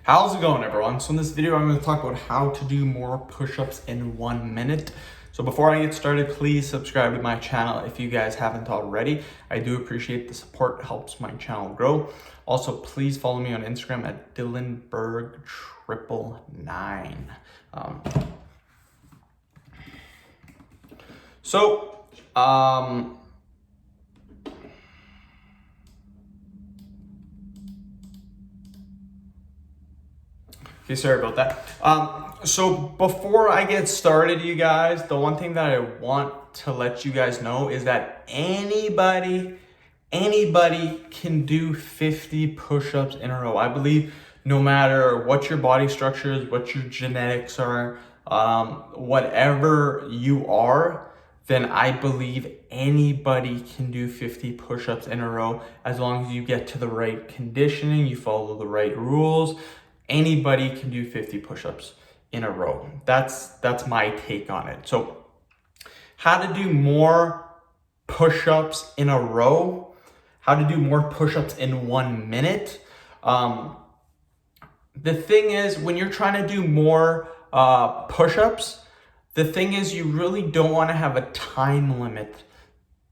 How's it going, everyone? So in this video, I'm going to talk about how to do more push-ups in 1 minute. So before I get started, please subscribe to my channel if you guys haven't already. I do appreciate the support. It helps my channel grow. Also, please follow me on Instagram at DylanBerg999. Okay, sorry about that. So before I get started, you guys, the one thing that I want to let you guys know is that anybody can do 50 push-ups in a row. I believe no matter what your body structure is, what your genetics are, whatever you are, then I believe anybody can do 50 push-ups in a row as long as you get to the right conditioning, you follow the right rules. Anybody can do 50 push-ups in a row. That's my take on it. So how to do more push-ups in a row, how to do more push-ups in 1 minute. The thing is, when you're trying to do more push-ups, the thing is you really don't want to have a time limit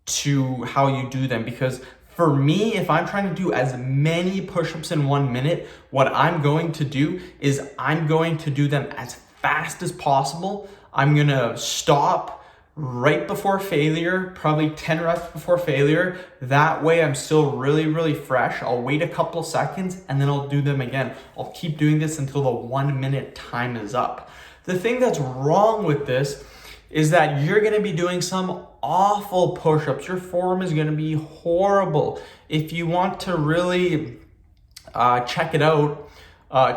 to how you do them, because for me, if I'm trying to do as many push-ups in 1 minute, what I'm going to do is I'm going to do them as fast as possible. I'm gonna stop right before failure, probably 10 reps before failure. That way I'm still really fresh. I'll wait a couple seconds and then I'll do them again. I'll keep doing this until the 1 minute time is up. The thing that's wrong with this is that you're gonna be doing some awful push-ups. Your form is gonna be horrible. If you want to really check it out,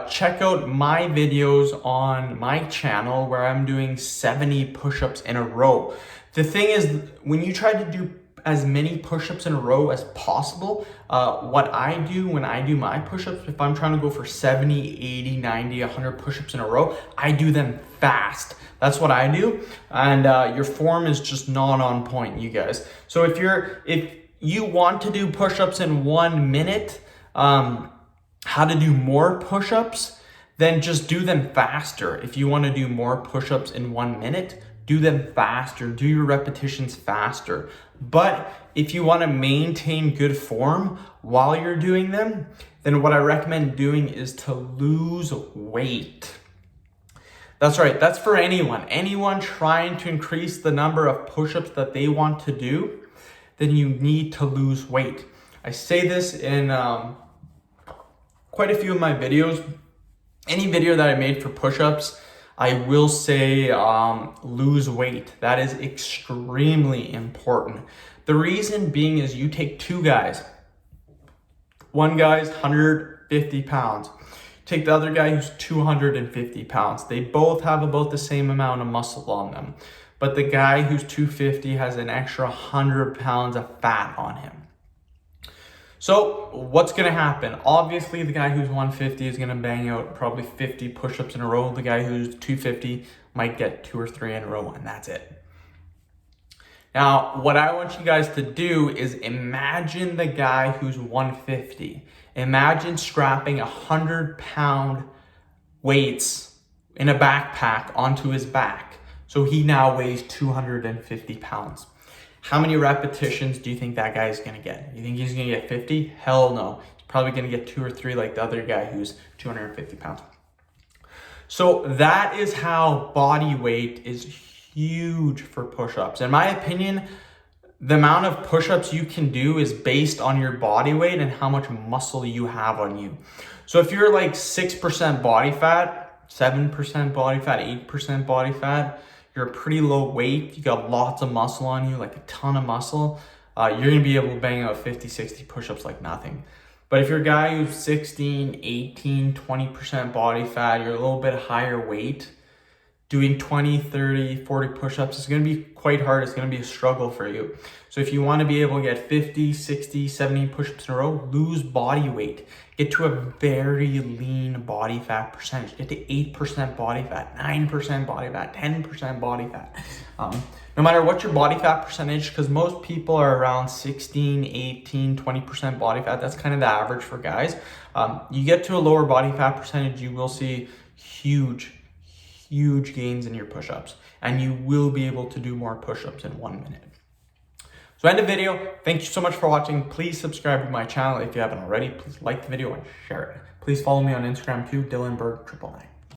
check out my videos on my channel where I'm doing 70 push-ups in a row. The thing is, when you try to do as many push-ups in a row as possible, what I do when I do my push-ups, if I'm trying to go for 70, 80, 90, 100 push-ups in a row, I do them fast. That's what I do. And your form is just not on point, you guys. So if you want to do push-ups in 1 minute, how to do more push-ups, then just do them faster. If you want to do more push-ups in 1 minute, do them faster, do your repetitions faster. But if you want to maintain good form while you're doing them, then what I recommend doing is to lose weight. That's right, that's for anyone trying to increase the number of push-ups that they want to do, then you need to lose weight. I say this in quite a few of my videos. Any video that I made for push-ups, I will say lose weight. That is extremely important. The reason being is you take two guys. One guy's 150 pounds. Take the other guy who's 250 pounds. They both have about the same amount of muscle on them. But the guy who's 250 has an extra 100 pounds of fat on him. So what's gonna happen? Obviously, the guy who's 150 is gonna bang out probably 50 push-ups in a row. The guy who's 250 might get 2 or 3 in a row, and that's it. Now, what I want you guys to do is imagine the guy who's 150. Imagine strapping 100-pound weights in a backpack onto his back. So he now weighs 250 pounds. How many repetitions do you think that guy is gonna get? You think he's gonna get 50? Hell no. He's probably gonna get 2 or 3 like the other guy who's 250 pounds. So that is how body weight is huge for push-ups. In my opinion, the amount of push-ups you can do is based on your body weight and how much muscle you have on you. So if you're like 6% body fat, 7% body fat, 8% body fat, you're a pretty low weight, you got lots of muscle on you, like a ton of muscle, you're gonna be able to bang out 50, 60 push-ups like nothing. But if you're a guy who's 16, 18, 20% body fat, you're a little bit higher weight, doing 20, 30, 40 push-ups is gonna be quite hard. It's gonna be a struggle for you. So if you wanna be able to get 50, 60, 70 push-ups in a row, lose body weight. Get to a very lean body fat percentage. Get to 8% body fat, 9% body fat, 10% body fat. No matter what your body fat percentage, because most people are around 16, 18, 20% body fat. That's kind of the average for guys. You get to a lower body fat percentage, you will see huge gains in your push-ups, and you will be able to do more push-ups in 1 minute. So end of video. Thank you so much for watching. Please subscribe to my channel if you haven't already. Please like the video and share it. Please follow me on Instagram too, Dylanberg999.